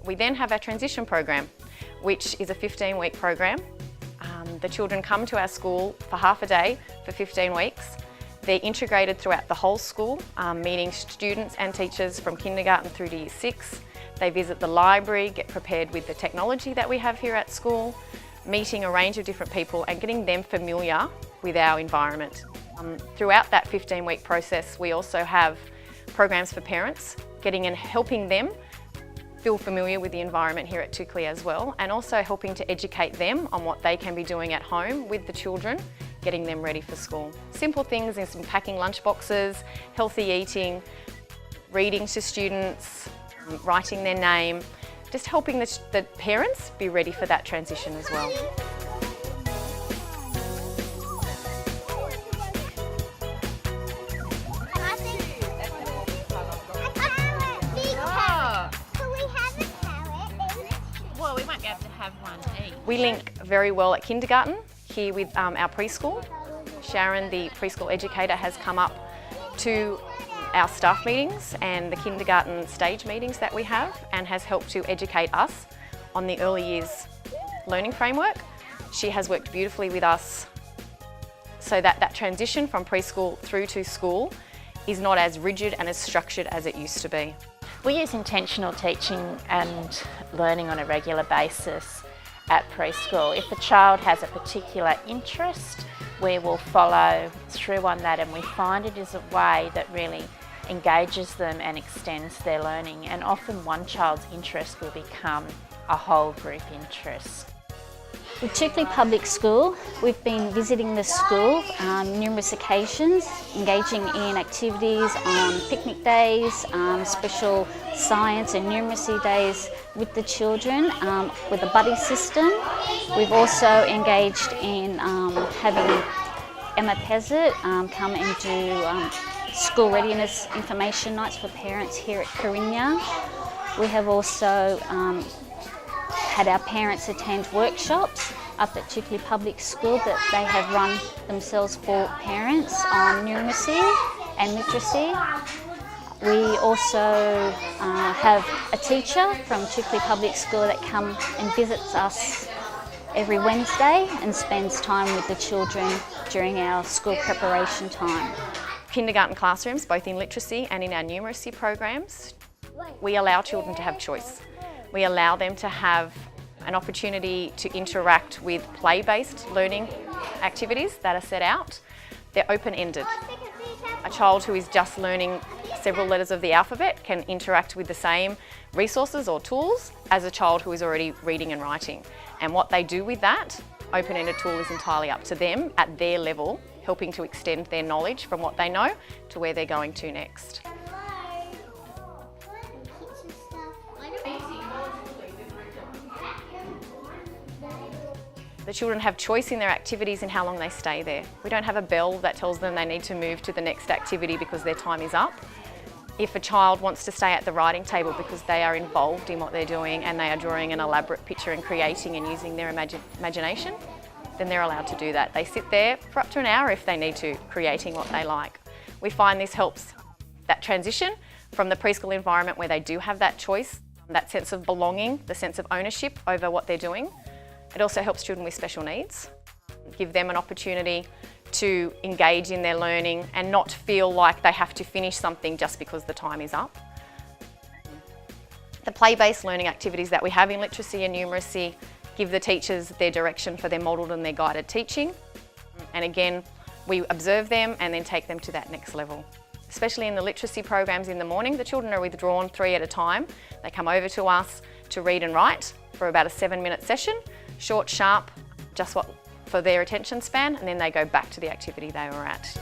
We then have our transition program, which is a 15-week program. The children come to our school for half a day for 15 weeks. They're integrated throughout the whole school, meeting students and teachers from kindergarten through to year 6. They visit the library, get prepared with the technology that we have here at school, meeting a range of different people and getting them familiar with our environment. Throughout that 15-week process, we also have programs for parents, getting and helping them feel familiar with the environment here at Tukley as well, and also helping to educate them on what they can be doing at home with the children, getting them ready for school. Simple things in some packing lunch boxes, healthy eating, reading to students, writing their name, just helping the parents be ready for that transition as well. Well, we might be able to have one each. We link very well at kindergarten here with our preschool. Sharon, the preschool educator, has come up to our staff meetings and the kindergarten stage meetings that we have and has helped to educate us on the early years learning framework. She has worked beautifully with us so that that transition from preschool through to school is not as rigid and as structured as it used to be. We use intentional teaching and learning on a regular basis at preschool. If a child has a particular interest, we will follow through on that, and we find it is a way that really engages them and extends their learning, and often one child's interest will become a whole group interest. With Tukley Public School, we've been visiting the school on numerous occasions, engaging in activities on picnic days, special science and numeracy days with the children with a buddy system. We've also engaged in having Emma Pezzett come and do school readiness information nights for parents here at Carinya. We have also had our parents attend workshops up at Tukley Public School that they have run themselves for parents on numeracy and literacy. We also have a teacher from Tukley Public School that comes and visits us every Wednesday and spends time with the children during our school preparation time. Kindergarten classrooms, both in literacy and in our numeracy programs, we allow children to have choice. We allow them to have an opportunity to interact with play-based learning activities that are set out. They're open-ended. A child who is just learning several letters of the alphabet can interact with the same resources or tools as a child who is already reading and writing. And what they do with that open-ended tool is entirely up to them at their level, helping to extend their knowledge from what they know to where they're going to next. The children have choice in their activities and how long they stay there. We don't have a bell that tells them they need to move to the next activity because their time is up. If a child wants to stay at the writing table because they are involved in what they're doing and they are drawing an elaborate picture and creating and using their imagination, then they're allowed to do that. They sit there for up to an hour if they need to, creating what they like. We find this helps that transition from the preschool environment where they do have that choice, that sense of belonging, the sense of ownership over what they're doing. It also helps children with special needs, give them an opportunity to engage in their learning and not feel like they have to finish something just because the time is up. The play-based learning activities that we have in literacy and numeracy give the teachers their direction for their modelled and their guided teaching. And again, we observe them and then take them to that next level. Especially in the literacy programs in the morning, the children are withdrawn 3 at a time. They come over to us to read and write for about a 7-minute session, short, sharp, just what for their attention span, and then they go back to the activity they were at.